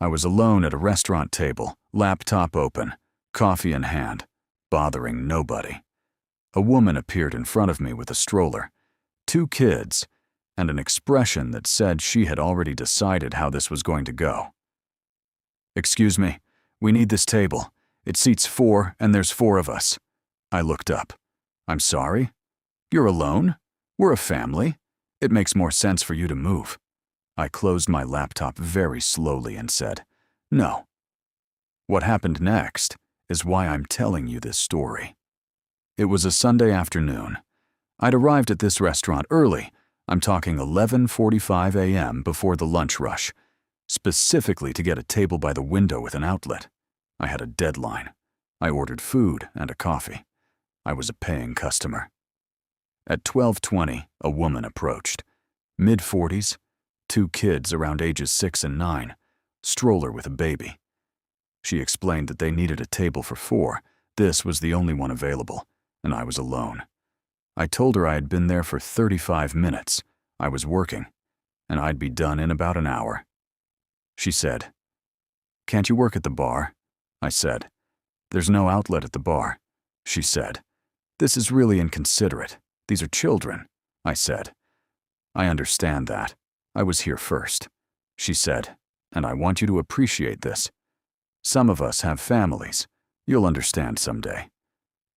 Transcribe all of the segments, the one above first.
I was alone at a restaurant table, laptop open, coffee in hand, bothering nobody. A woman appeared in front of me with a stroller, 2 kids, and an expression that said she had already decided how this was going to go. "Excuse me, we need this table. It seats 4 and there's 4 of us." I looked up. "I'm sorry? You're alone? We're a family. It makes more sense for you to move." I closed my laptop very slowly and said, "No." What happened next is why I'm telling you this story. It was a Sunday afternoon. I'd arrived at this restaurant early. I'm talking 11:45 a.m. before the lunch rush, specifically to get a table by the window with an outlet. I had a deadline. I ordered food and a coffee. I was a paying customer. At 12:20, a woman approached. Mid-40s, 2 kids around ages 6 and 9, stroller with a baby. She explained that they needed a table for 4. This was the only one available, and I was alone. I told her I had been there for 35 minutes. I was working, and I'd be done in about an hour. She said, "Can't you work at the bar?" I said, "There's no outlet at the bar." She said, "This is really inconsiderate. These are children." I said, "I understand that. I was here first." She said, "And I want you to appreciate this. Some of us have families. You'll understand someday."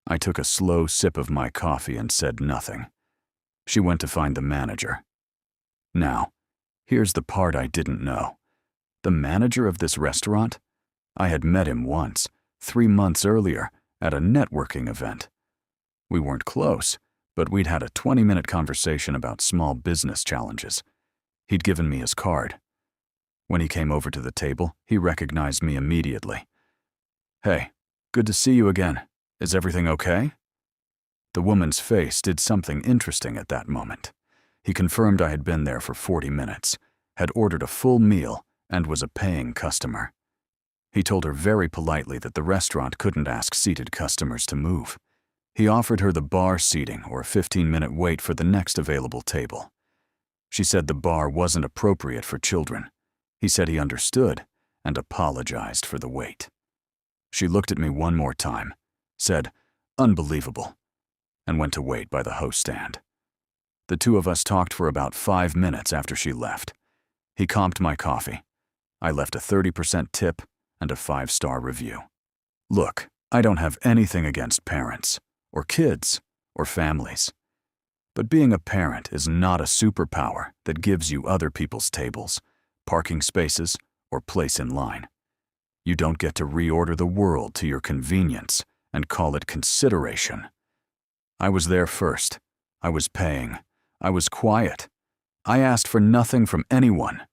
I took a slow sip of my coffee and said nothing. She went to find the manager. Now, here's the part I didn't know. The manager of this restaurant? I had met him once, 3 months earlier, at a networking event. We weren't close, but we'd had a 20-minute conversation about small business challenges. He'd given me his card. When he came over to the table, he recognized me immediately. "Hey, good to see you again. Is everything okay?" The woman's face did something interesting at that moment. He confirmed I had been there for 40 minutes, had ordered a full meal, and was a paying customer. He told her very politely that the restaurant couldn't ask seated customers to move. He offered her the bar seating or a 15-minute wait for the next available table. She said the bar wasn't appropriate for children. He said he understood and apologized for the wait. She looked at me one more time, said, "Unbelievable," and went to wait by the host stand. The 2 of us talked for about 5 minutes after she left. He comped my coffee. I left a 30% tip and a 5-star review. Look, I don't have anything against parents, or kids, or families. But being a parent is not a superpower that gives you other people's tables, parking spaces, or place in line. You don't get to reorder the world to your convenience and call it consideration. I was there first. I was paying. I was quiet. I asked for nothing from anyone.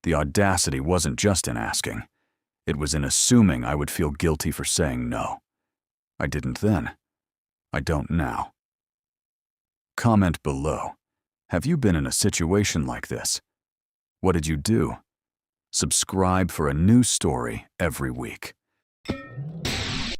The audacity wasn't just in asking. It was in assuming I would feel guilty for saying no. I didn't then. I don't now. Comment below. Have you been in a situation like this? What did you do? Subscribe for a new story every week.